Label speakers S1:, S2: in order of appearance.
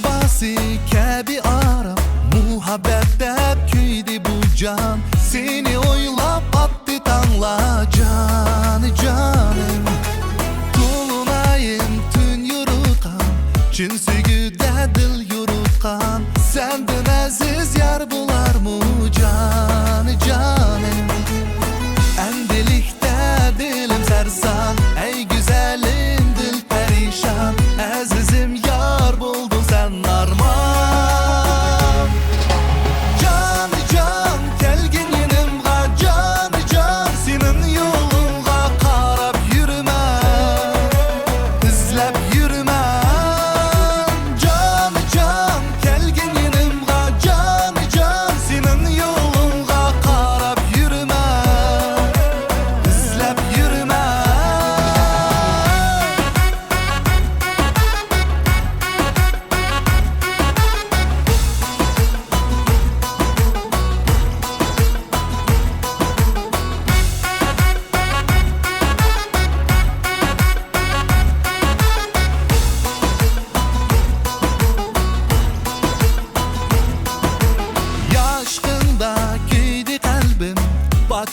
S1: havası kebi aram, muhabbette hep küydü bu can. Seni oylap attı tanla canı canım. Tulunayım tün yurutkan, çün sügüde dil yurutkan. Senden aziz yar bular mı canı canım. Endilikte dilim sersan, ey güzelim dil perişan. Azizim yar buldun sen arman. Can can kelgin yanımga, can can senin yolunga qarab yürümem, izlep yürümem. Can can kelgin yanımga, can can senin yolunga qarab yürümem, izlep yürümem. Yaşkında giydi kalbim, bak